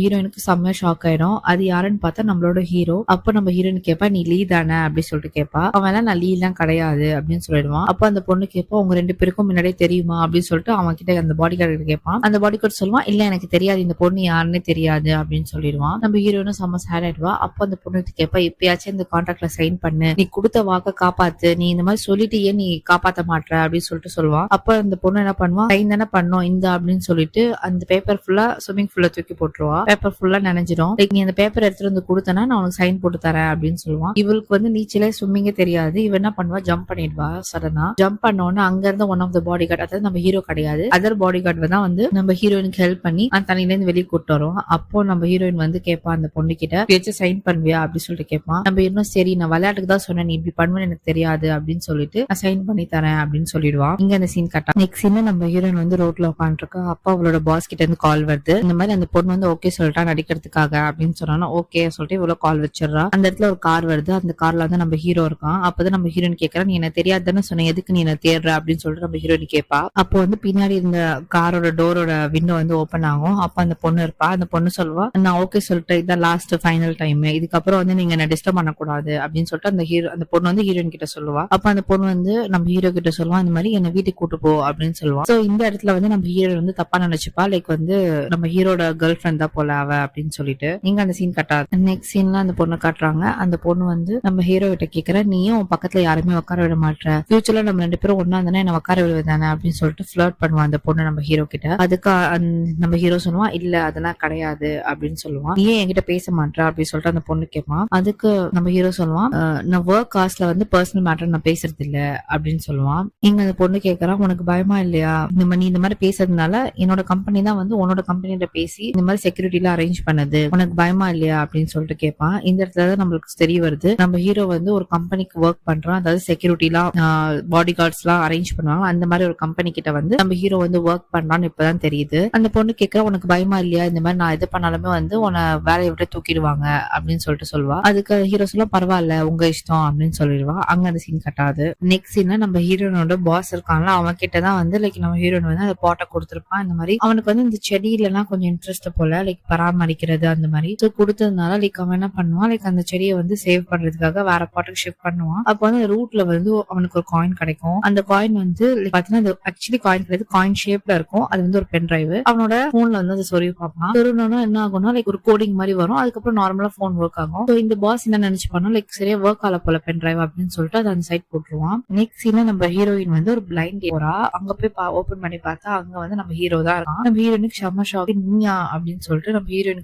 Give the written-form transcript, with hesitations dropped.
ஹீரோயினுக்கு செம்ம ஷாக் ஆயிடும். அது யாருன்னு பார்த்தா நம்மளோட ஹீரோ. அப்ப நம்ம ஹீரோயின் கேப்பா, நீ லீ தானே அப்படின்னு சொல்லிட்டு கேப்பா. அவன் நான் லீ எல்லாம் கிடையாது அப்படின்னு சொல்லிடுவான். அப்ப அந்த பொண்ணு கேப்பா, உங்க 2 பேருக்கும் முன்னாடியே தெரியுமா அப்படின்னு சொல்லிட்டு அவன் கிட்ட அந்த பாடி கார்டு கேட்பான். அந்த பாடி கார்டு சொல்லுவான், இல்ல எனக்கு தெரியாது, இந்த பொண்ணு யாருன்னு தெரியாது அப்படின்னு சொல்லிடுவான். நம்ம ஹீரோயினும் செம்ம சேட் ஆயிடுவா. அப்ப அந்த பொண்ணு கேப்பா, இப்பயாச்சும் இந்த கான்ட்ராக்ட்ல சைன் பண்ணு, நீ கொடுத்த வாக்க காப்பாத்து, நீ இந்த மாதிரி சொல்லிட்டு ஏன் நீ காப்பாத்த மாட்ற அப்படின்னு சொல்லிட்டு சொல்லுவான். அப்ப அந்த பொண்ணு என்ன பண்ணுவான், சைன் தானே பண்ணோம் இந்த அப்படின்னு சொல்லிட்டு அந்த பேப்பர் ஃபுல்லா ஸ்விம்மிங் ஃபுல்ல தூக்கி போட்டுருவா. பேப்பர் ஃபுல்லா நினைஞ்சிடும். லைக் நீ அந்த பேப்பர் எடுத்துட்டு வந்து கொடுத்தனா நான் உனக்கு சைன் போட்டு தரேன் அப்படின்னு சொல்லுவான். இவளுக்கு நீச்சலே ஸ்விம்மிங்கே தெரியாது. இவ என்ன பண்ணுவா, ஜம்ப் பண்ணிடுவா. சடனா ஜம்ப் பண்ணோன்னு அங்க இருந்த one of the bodyguard, அதாவது நம்ம ஹீரோ கிடையாது, அதர் பாடி கார்டு தான் நம்ம ஹீரோயினுக்கு ஹெல்ப் பண்ணி அந்த தண்ணில இருந்து வெளியே கூட்டு வரும். அப்போ நம்ம ஹீரோயின் கேட்பா அந்த பொண்ணு கிட்ட, பேச்சு சைன் பண்ணுவியா அப்படின்னு சொல்லிட்டு கேட்பான். நம்ம இன்னும் சரி நான் விளையாட்டுக்கு தான் சொன்னேன், நீ இப்படி பண்ணுவேன்னு எனக்கு தெரியாது அப்படின்னு சொல்லிட்டு நான் சைன் பண்ணி தரேன் அப்படின்னு சொல்லிடுவான். இங்க அந்த சீன் கட்டா. நெக்ஸ்ட் சீன் நம்ம ஹீரோயின் ரோட்ல உட்காந்துருக்கா. அப்பா அவளோட பாஸ் கிட்ட இருந்து கால் வருது. இந்த மாதிரி அந்த பொண்ணு ஓகே சொல்லிட்டா நடிக்கிறதுக்காக அப்படின்னு சொன்னா ஓகே சொல்லிட்டு இவ்வளவு கால் வச்சிடறா. அந்த இடத்துல ஒரு கார் வருது. அந்த கார்ல நம்ம ஹீரோ இருக்கான். அப்பதான் நம்ம ஹீரோயின் கேட்கறா, நீ என்ன தெரியாதுன்னு சொன்ன, எதுக்கு நீ என்ன தேடுற அப்படின்னு சொல்லிட்டு நம்ம ஹீரோயின் கேட்பா. அப்போ பின்னாடி இந்த காரோட டோரோட விண்டோ ஓபன் ஆகும். அப்ப அந்த பொண்ணு இருப்பா. அந்த பொண்ணு சொல்லுவா, நான் ஓகே சொல்லிட்டு இதான் லாஸ்ட் ஃபைனல் டைம், இதுக்கப்புறம் நீங்க என்ன டிஸ்டர்ப் பண்ணக்கூடாது அப்படின்னு சொல்லிட்டு அந்த பொண்ணு ஹீரோயின் கிட்ட சொல்லுவா. அப்ப அந்த பொண்ணு நம்ம ஹீரோ கிட்ட சொல்லுவா, இந்த மாதிரி என்ன வீட்டுக்கு கூட்டு போ அப்படின்னு சொல்லுவா. சோ இந்த இடத்துல நம்ம ஹீரோ தப்பா நினைச்சுப்பா. லைக் நம்ம ஹீரோட கேர்ள் ஃபிரெண்ட் தான் போல அவ அப்படின்னு சொல்லிட்டு நீங்க அந்த சீன் கட்டாது. நெக்ஸ்ட் சீன்ல அந்த பொண்ணு காட்டுறாங்க. அந்த பொண்ணு நம்ம ஹீரோ கிட்ட கேக்குற, நீயும் உன் பக்கத்துல யாருமே உட்கார விட மாட்டேற, ஃபியூச்சர்ல நம்ம 2 பேரும் ஒன்னா தானே என்ன உட்கார விடுவதானே அப்படின்னு சொல்லிட்டு ஃபிளர்ட் பண்ணுவான் அந்த பொண்ணு நம்ம ஹீரோ கிட்ட. அதுக்கு நம்ம ஹீரோ சொல்லுவான், இல்ல அதெல்லாம் கிடையாது அப்படின்னு சொல்லுவான். நீ ஏன் என்கிட்ட பேச மாட்டேற அப்படின்னு சொல்லிட்டு அந்த பொண்ணு கேட்பான். அதுக்கு நம்ம ஹீரோ சொல்லுவான், நான் ஒர்க் காஸ்ட்ல பர்சனல் மேட்டர் நான் பேசுறது இல்ல அப்படின்னு சொல்லுவான். இங்க அந்த பொண்ணு கேட்கறான், உனக்கு பயமா இல்லையா, நீ இந்த மாதிரி பேசுறதுனால என்னோட கம்பெனி தான் உன்னோட கம்பெனியில பேசி இந்த மாதிரி செக்யூரிட்டி எல்லாம் அரேஞ்ச் பண்ணது, உனக்கு பயமா இல்லையா அப்படின்னு சொல்லிட்டு கேட்பான். இந்த இடத்துல தான் நம்மளுக்கு தெரிய வருது, நம்ம ஹீரோ ஒரு கம்பெனிக்கு ஒர்க் பண்றான், அதாவது செக்யூரிட்டி எல்லாம் பாடி கார்ட்ஸ் எல்லாம் அரேஞ்ச் பண்ணுவாங்க. அந்த மாதிரி ஒரு கம்பெனி கிட்ட நம்ம ஹீரோ ஒர்க் பண்றான்னு இப்பதான் தெரியுது. அந்த பொண்ணு கேட்கற, உனக்கு பயமா இல்லையா, இந்த மாதிரி நான் எது பண்ணாலுமே உன்னை வேலையை விட்டு தூக்கிடுவாங்க அப்படின்னு சொல்லிட்டு சொல்லுவா. அதுக்கு ஹீரோ சொல்ல, பரவாயில்ல உங்க இஷ்டம் அப்படின்னு சொல்லிடுவா. அங்க அந்த சீன் கட்டாது. நெக்ஸ்ட் சீன்ல நம்ம ஹீரோனோட பாஸ் இருக்கான்ல, அவன் கிட்டதான் லைக் நம்ம ஹீரோன் அந்த பாட்டை கொடுத்திருப்பான். இந்த மாதிரி அவனுக்கு இந்த செடியில எல்லாம் கொஞ்சம் இன்ட்ரெஸ்ட் போல, லைக் பராமரிக்கிறது அந்த மாதிரி கொடுத்ததுனால லைக் அவன் என்ன பண்ணுவான், லைக் அந்த செடியை சேவ் பண்றதுக்காக வேற பாட்டுக்கு ஷிஃப்ட் பண்ணுவான். அப்போ ரூட்ல அவனுக்கு ஒரு காயின் கிடைக்கும். அந்த காயின் பாத்தீங்கன்னா ஆக்சுவலி காயின் கிடையாது, காயின் ஷேப்ல இருக்கும். அது ஒரு பென் டிரைவ். அவனோட போன்ல அதை சொருவி பார்ப்பான். சொருனோன்னா என்ன ஆகும்னா லைக் ஒரு கோடிங் மாதிரி வரும். அதுக்கப்புறம் நார்மலா போன் ஒர்க் ஆகும். இந்த பாஸ் என்ன நினைச்சுப்பானோ, லைக் சரியா ஒர்க் ஆல போல பென் டிரைவ் அப்படின்னு சொல்லிட்டு அதை அந்த சைட் போட்டுருவான். நெக்ஸ்ட் சீன்ல நம்ம ஹீரோயின் ஒரு பிளைண்ட் போறா. அங்க போய் ஓபன் பண்ணி பார்த்தா அங்க நம்ம ஹீரோ தான் இருக்கான். நம்ம ஹீரோயினுக்கு செம்ம ஷாக், நீயா அப்படின்னு சொல்லிட்டு நம்ம ஹீரோயினுக்கு